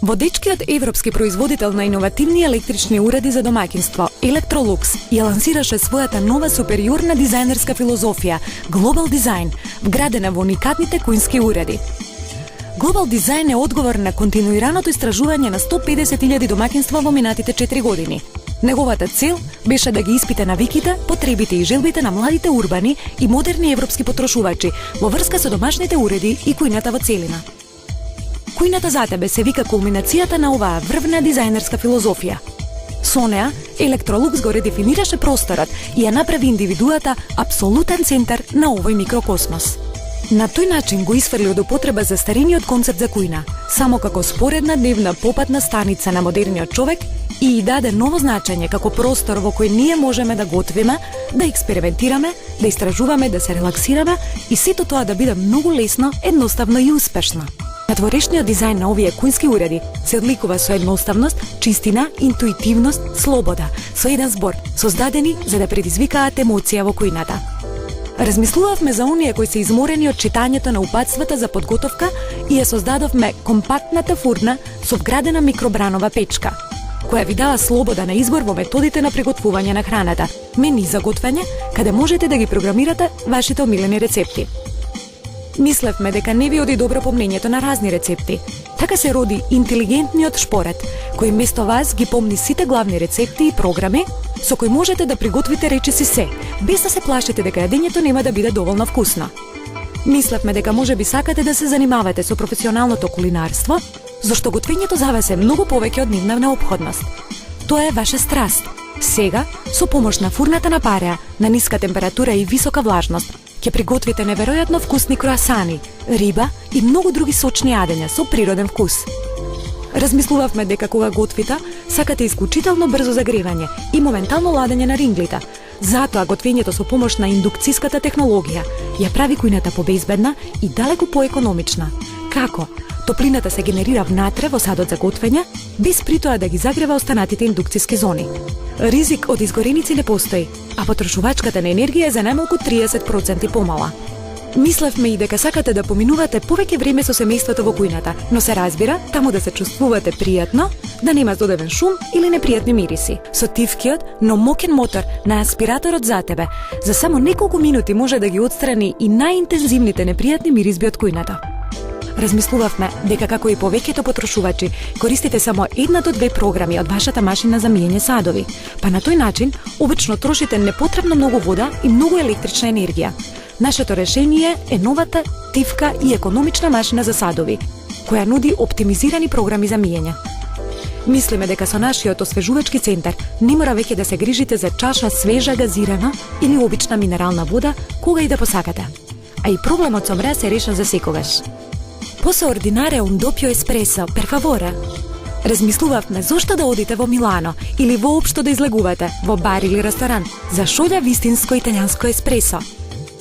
Водечкиот европски производител на иновативни електрични уреди за домаќинство, Electrolux, ја лансираше својата нова супериорна дизајнерска филозофија, Global Design, вградена во уникатните куински уреди. Global Design е одговор на континуираното истражување на 150.000 домаќинства во минатите 4 години. Неговата цел беше да ги испита навиките, потребите и желбите на младите урбани и модерни европски потрошувачи во врска со домашните уреди и кујната во целина. Кујната за тебе се вика кулминацијата на оваа врвна дизајнерска филозофија. Со неа, Electrolux го редефинираше просторот и ја направи индивидуата апсолутен центар на овој микрокосмос. На тој начин го исфрли од употреба за стариниот концепт за кујна, само како споредна дневна попатна станица на модерниот човек и даде ново значење како простор во кој ние можеме да готвиме, да експериментираме, да истражуваме, да се релаксираме и сето тоа да биде многу лесно, едноставно и успешно. Надворешниот дизајн на овие куински уреди се одликува со едноставност, чистина, интуитивност, слобода, со еден збор, создадени за да предизвикаат емоција во кујната. Размислувавме за оние кои се изморени од читањето на упатствата за подготовка и ја создадовме компактната фурна со вградена микробранова печка, која ви дава слобода на избор во методите на приготвување на храната, мени за готвење, каде можете да ги програмирате вашите омилени рецепти. Мислевме дека не ви оди добро помнењето на разни рецепти. Така се роди интелигентниот шпорет, кој место вас ги помни сите главни рецепти и програми со кои можете да приготвите речиси се, без да се плашите дека јадењето нема да биде доволно вкусно. Мислевме дека може би сакате да се занимавате со професионалното кулинарство, зашто готвењето за вас е многу повеќе од нивна неопходност. Тоа е ваша страст. Сега, со помош на фурната на пареа, на ниска температура и висока влажност, ќе приготвите неверојатно вкусни круасани, риба и многу други сочни јадења со природен вкус. Размислувавме дека кога готвите, сакате исклучително брзо загревање и моментално ладење на ринглите. Затоа готвењето со помош на индукцијската технологија ја прави кујната побезбедна и далеку поекономична. Како? Топлината се генерира внатре во садот за готвење, без притоа да ги загрева останатите индукцијски зони. Ризик од изгореници не постои, а потрошувачката на енергија е за најмалку 30% помала. Мислевме и дека сакате да поминувате повеќе време со семејството во кујната, но се разбира таму да се чувствувате пријатно, да нема додевен шум или непријатни мириси. Со тивкиот, но мокен мотор на аспираторот за тебе, за само неколку минути може да ги отстрани и најинтензивните непријатни миризби од кујната. Размислувавме дека како и повеќето потрошувачи, користите само една до две програми од вашата машина за миење садови, па на тој начин обично трошите непотребно многу вода и многу електрична енергија. Нашето решение е новата тивка и економична машина за садови, која нуди оптимизирани програми за миење. Мислиме дека со нашиот освежувачки центар не мора веќе да се грижите за чаша свежа газирана или обична минерална вода кога и да посакате. А и проблемот со мрез е решен за секогаш. Posso ordinare un doppio espresso, per favore? Размислувавме зошто да одите во Милано или воопшто да излегувате во бар или ресторан за шолја вистинско италијанско еспресо.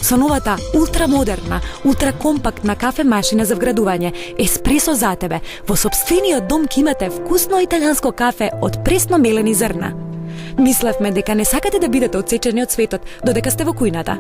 Со новата ултрамодерна, ултракомпактна кафе машина за вградување еспресо за тебе, во сопствениот дом ќе имате вкусно италијанско кафе од пресно мелени зрна. Мислевме дека не сакате да бидете отсечени од светот додека сте во кујната.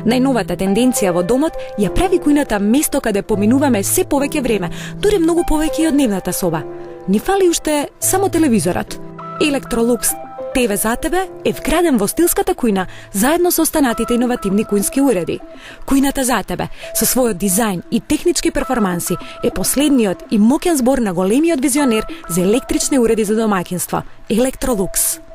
Најновата тенденција во домот ја прави кујната место каде поминуваме се повеќе време, дури многу повеќе и од дневната соба. Ни фали уште само телевизорот. Electrolux ТВ за тебе е вграден во стилската кујна заедно со останатите иновативни куински уреди. Кујната за тебе, со својот дизајн и технички перформанси, е последниот и моќен збор на големиот визионер за електрични уреди за домаќинство, Electrolux.